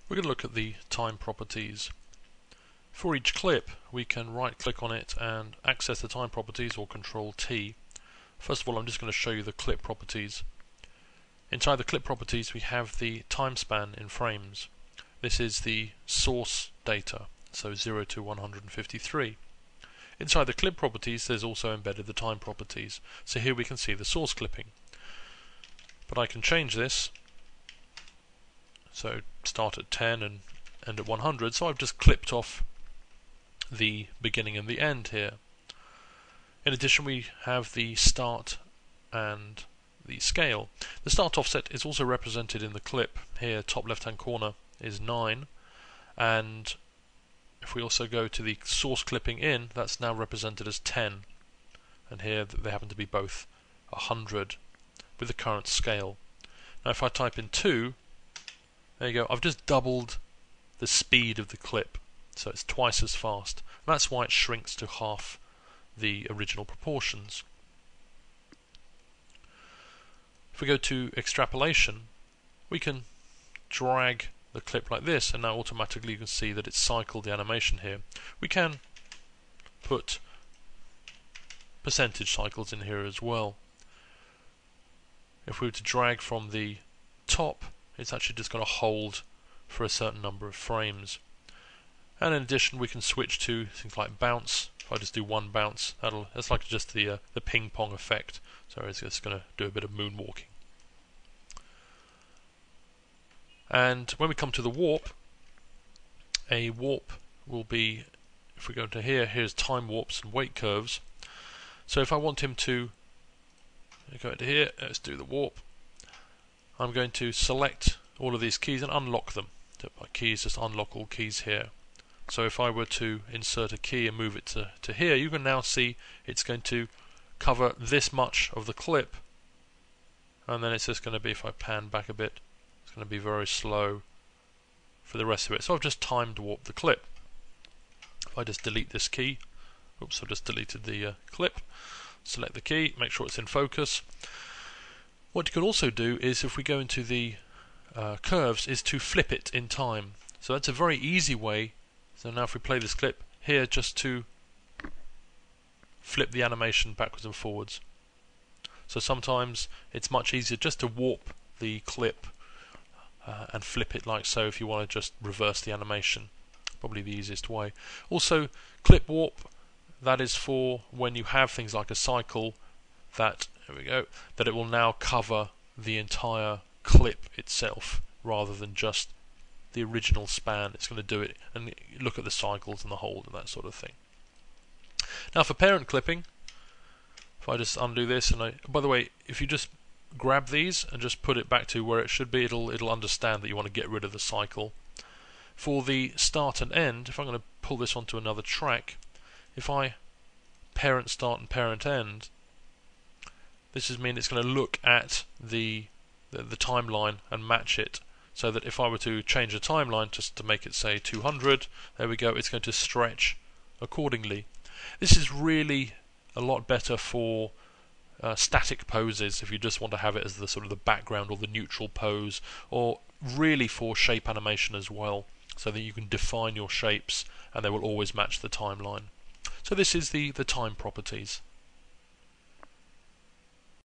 We're going to look at the time properties. For each clip, we can right click on it and access the time properties, or Control T. First of all, I'm just going to show you the clip properties. Inside the clip properties, we have the time span in frames. This is the source data, so 0 to 153. Inside the clip properties, there's also embedded the time properties. So here we can see the source clipping. But I can change this, so start at 10 and end at 100. So I've just clipped off the beginning and the end here. In addition, we have the start and the scale. The start offset is also represented in the clip. Here, top left hand corner is 9, and if we also go to the source clipping in, that's now represented as 10, and here they happen to be both 100 with the current scale. Now if I type in 2, there you go, I've just doubled the speed of the clip, so it's twice as fast. And that's why it shrinks to half the original proportions. If we go to extrapolation, we can drag the clip like this, and now automatically you can see that it's cycled the animation here. We can put percentage cycles in here as well. If we were to drag from the top, it's actually just going to hold for a certain number of frames. And in addition, we can switch to things like bounce. If I just do one bounce, that's like just the ping pong effect. So it's just going to do a bit of moonwalking. And when we come to the warp, a warp will be, if we go to here, here's time warps and weight curves. So if I want him to go into here, let's do the warp. I'm going to select all of these keys and unlock them. So my keys, just unlock all keys here. So if I were to insert a key and move it to here, you can now see it's going to cover this much of the clip, and then it's just going to be, if I pan back a bit, it's going to be very slow for the rest of it. So I've just timed warped the clip. If I just delete this key, oops, I've just deleted the clip, select the key, make sure it's in focus. What you can also do is, if we go into the curves, is to flip it in time. So that's a very easy way. So now if we play this clip here, just to flip the animation backwards and forwards. So sometimes it's much easier just to warp the clip and flip it like so if you want to just reverse the animation. Probably the easiest way. Also, clip warp, that is for when you have things like a cycle that, there we go, that it will now cover the entire clip itself rather than just the original span. It's going to do it and look at the cycles and the hold and that sort of thing. Now for parent clipping, if I just undo this, and by the way, if you just grab these and just put it back to where it should be, it'll understand that you want to get rid of the cycle. For the start and end, if I'm going to pull this onto another track, if I parent start and parent end, this is mean it's going to look at the timeline and match it, so that if I were to change the timeline just to make it say 200, there we go, it's going to stretch accordingly. This is really a lot better for static poses, if you just want to have it as the sort of the background or the neutral pose, or really for shape animation as well, so that you can define your shapes and they will always match the timeline. So this is the time properties.